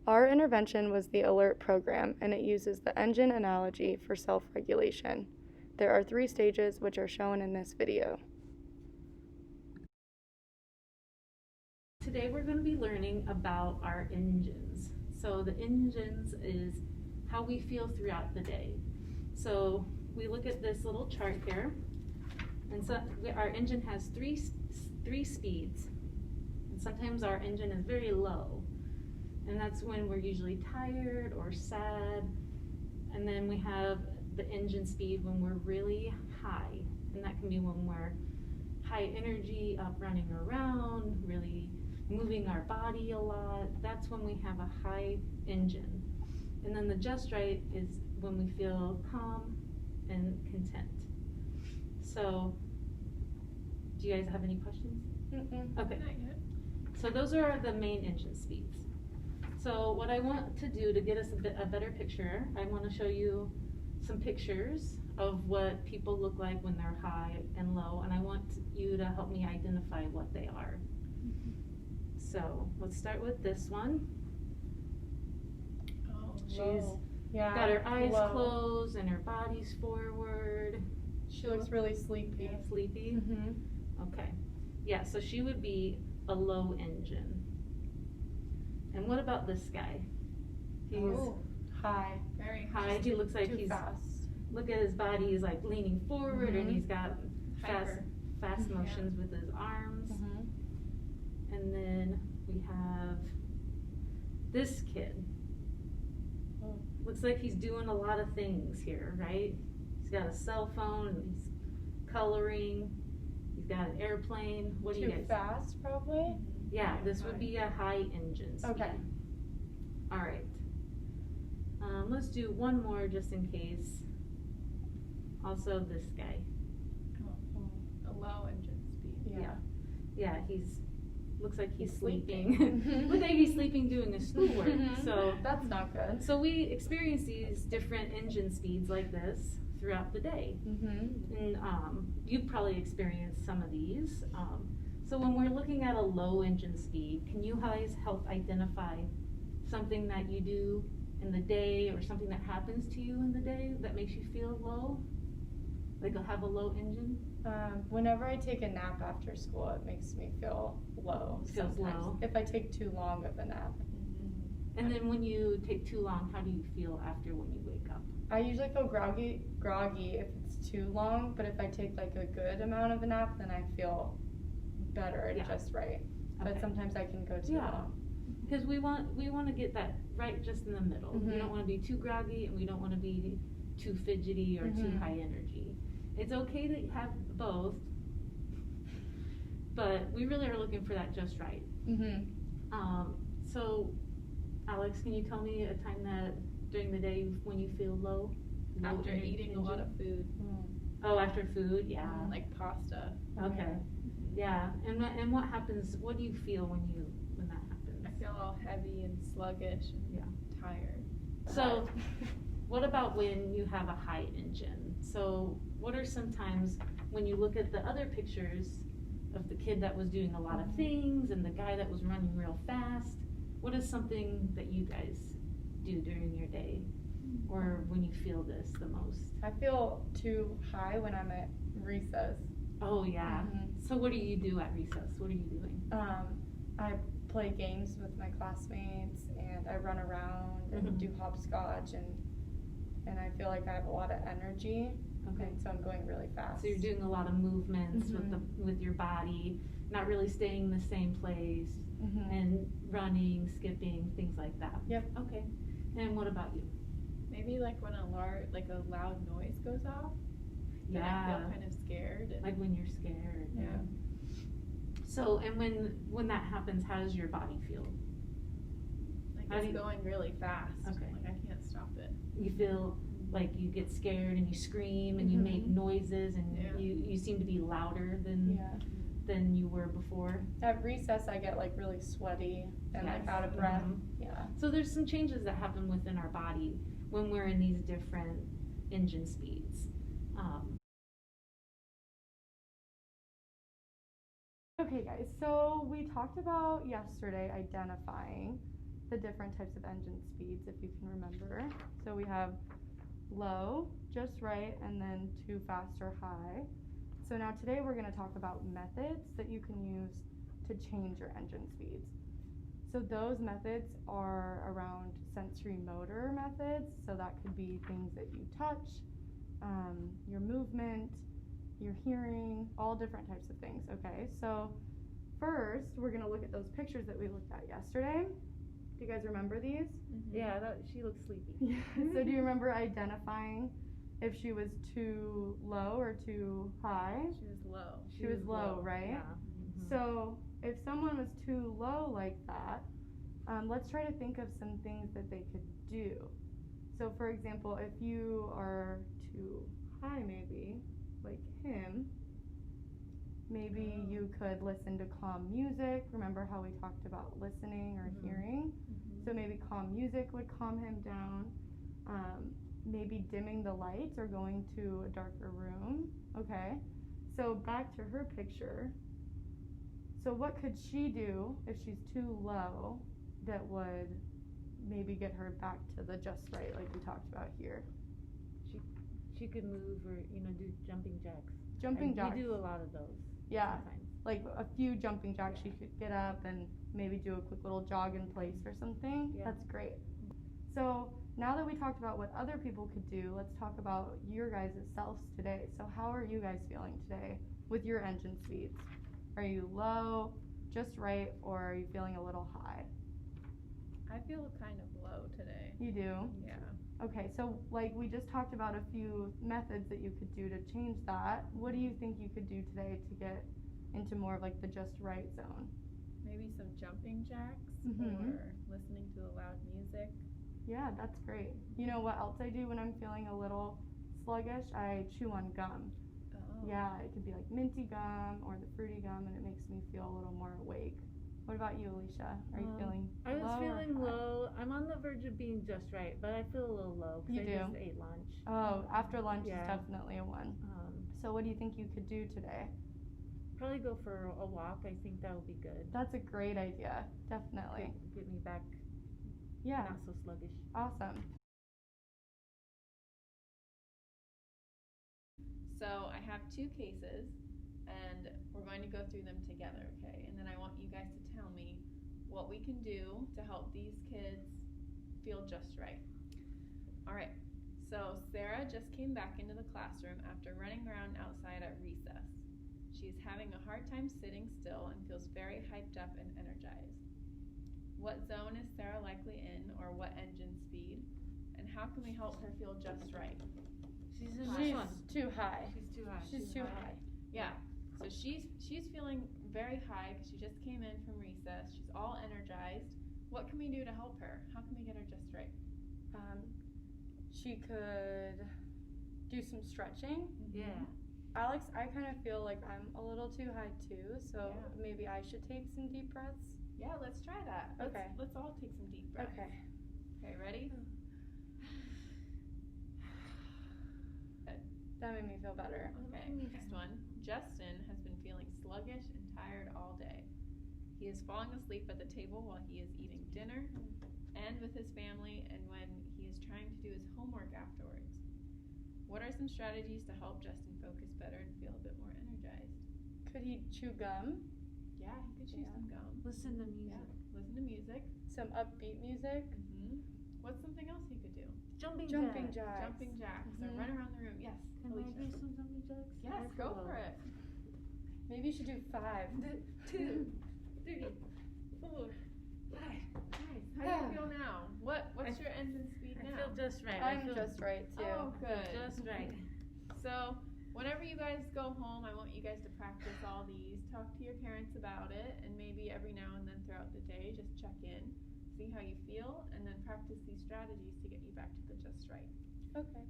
Our intervention was the alert program, and it uses the engine analogy for self-regulation. There are 3 stages which are shown in this video. Today we're going to be learning about our engines. So the engines is how we feel throughout the day. So we look at this little chart here, and so our engine has three speeds, and sometimes our engine is very low, and that's when we're usually tired or sad. And then we have the engine speed when we're really high, and that can be when we're high energy, up running around, really moving our body a lot. That's when we have a high engine. And then the just right is when we feel calm and content. So, do you guys have any questions? Okay. So those are the main engine speeds. So what I want to do to get us a better picture, I want to show you some pictures of what people look like when they're high and low, and I want you to help me identify what they are. So let's start with this one. Oh, She's got her eyes closed and her body's forward. She looks really sleepy. Sleepy? Okay. Yeah, so she would be a low engine. And what about this guy? He's high. Very high. He looks like too he's fast. Look at his body. He's like leaning forward, and he's got fast motions with his arms. And then we have this kid. Looks like he's doing a lot of things here, right? He's got a cell phone, and he's coloring. He's got an airplane. What do you guys? Too fast, probably? Yeah, this would be a high engine speed. Okay. All right. Let's do one more just in case. Also this guy. a low engine speed. Yeah, looks like he's sleeping. Looks like he's sleeping doing his schoolwork. So that's not good. So we experience these different engine speeds like this throughout the day. And you've probably experienced some of these. So when we're looking at a low engine speed, can you guys help identify something that you do in the day or something that happens to you in the day that makes you feel low? Like have a low engine? Whenever I take a nap after school, it makes me feel low. Feels low. If I take too long of a nap. And then when you take too long, how do you feel after when you wake up? I usually feel groggy if it's too long, but if I take like a good amount of a nap, then I feel better and just right. But sometimes I can go too long. Because we want to get that right just in the middle. We don't want to be too groggy, and we don't want to be too fidgety or too high energy. It's okay to have both, but we really are looking for that just right. So, Alex, can you tell me a time that during the day when you feel low? After eating a lot of food. Oh, after food, yeah. Like pasta. Okay. Yeah. And what happens? What do you feel when that happens? I feel all heavy and sluggish and tired. So, what about when you have a high engine? So, what are some times when you look at the other pictures of the kid that was doing a lot of things and the guy that was running real fast? What is something that you guys do during your day, or when you feel this the most? I feel too high when I'm at recess. Oh yeah. So what do you do at recess? What are you doing? I play games with my classmates, and I run around and do hopscotch, and I feel like I have a lot of energy. Okay. And so I'm going really fast. So you're doing a lot of movements with your body, not really staying in the same place, and running, skipping, things like that. Yep. Okay. And what about you? Maybe like when a loud noise goes off. Then I feel kind of scared. Like when you're scared. Yeah. So, and when that happens, how does your body feel? Like it's going really fast. Okay. Like I can't stop it. You feel like you get scared and you scream and you make noises and you seem to be louder than you were before. At recess, I get like really sweaty and like out of breath. Yeah. So there's some changes that happen within our body when we're in these different engine speeds. Okay guys, so we talked about yesterday identifying the different types of engine speeds, if you can remember. So we have low, just right, and then too fast or high. So now today we're going to talk about methods that you can use to change your engine speeds. So those methods are around sensory motor methods. So that could be things that you touch, your movement, your hearing, all different types of things. Okay, so first we're going to look at those pictures that we looked at yesterday. Do you guys remember these? Mm-hmm. Yeah, she looks sleepy. Yeah. So do you remember identifying if she was too low or too high? She was low. She was low, right? Yeah. Mm-hmm. So if someone was too low like that, let's try to think of some things that they could do. So for example, if you are too high maybe, like him, maybe you could listen to calm music. Remember how we talked about listening or hearing? Mm-hmm. So maybe calm music would calm him down. Maybe dimming the lights or going to a darker room. Okay, so back to her picture. So what could she do if she's too low that would maybe get her back to the just right, like we talked about here? She could move or do jumping jacks. Jumping jacks. We do a lot of those. Yeah, sometimes. like a few jumping jacks. She could get up and maybe do a quick little jog in place or something. Yeah. That's great. So now that we talked about what other people could do, let's talk about your guys' selves today. So how are you guys feeling today with your engine speeds? Are you low, just right, or are you feeling a little high? I feel kind of low today. You do? Yeah. Okay, so like we just talked about a few methods that you could do to change that. What do you think you could do today to get into more of like the just right zone? Maybe some jumping jacks or listening to the loud music. Yeah, that's great. You know what else I do when I'm feeling a little sluggish? I chew on gum. Oh. Yeah, it could be like minty gum or the fruity gum, and it makes me feel a little more awake. What about you, Alicia? Are you feeling I was low feeling or high? low. I'm on the verge of being just right, but I feel a little low You because I do? just ate lunch. Oh, after lunch is Yeah. definitely a one. So what do you think you could do today? Probably go for a walk. I think that would be good. That's a great idea. Definitely. Get me back. Yeah. Not so sluggish. Awesome. So I have two cases, and we're going to go through them together, okay? And then I want you guys to tell me what we can do to help these kids feel just right. All right, so Sarah just came back into the classroom after running around outside at recess. She's having a hard time sitting still and feels very hyped up and energized. What zone is Sarah likely in, or what engine speed? And how can we help her feel just right? She's in She's one. too high. She's too high. She's too high. Yeah, so she's feeling very high because she just came in from recess. She's all energized. What can we do to help her? How can we get her just right? She could do some stretching. Yeah. Alex, I kind of feel like I'm a little too high too, so Yeah. maybe I should take some deep breaths. Yeah, let's try that. Okay. Let's all take some deep breaths. Okay. Okay, ready? That made me feel better. Okay, next one. Justin has been feeling sluggish and tired all day. He is falling asleep at the table while he is eating dinner and with his family, and when he is trying to do his homework afterwards. What are some strategies to help Justin focus better and feel a bit more energized? Could he chew gum? Yeah, he could chew some gum. Listen to music. Yeah, listen to music. Some upbeat music? What's something else he could do? Jumping Jumping jacks. jacks. Jumping jacks. Or run around the room. Yes, Can Alicia. I do some jumping jacks? Yes, go for it. Maybe you should do 5. 2, 3, 4, 5. Nice. How do you feel now? What's your engine speed now? I feel just right. I'm just right too. Oh, good. Just right. So, whenever you guys go home, I want you guys to practice all these. Talk to your parents about it, and maybe every now and then throughout the day, just check in, see how you feel, and then practice these strategies to get you back to the just right. Okay.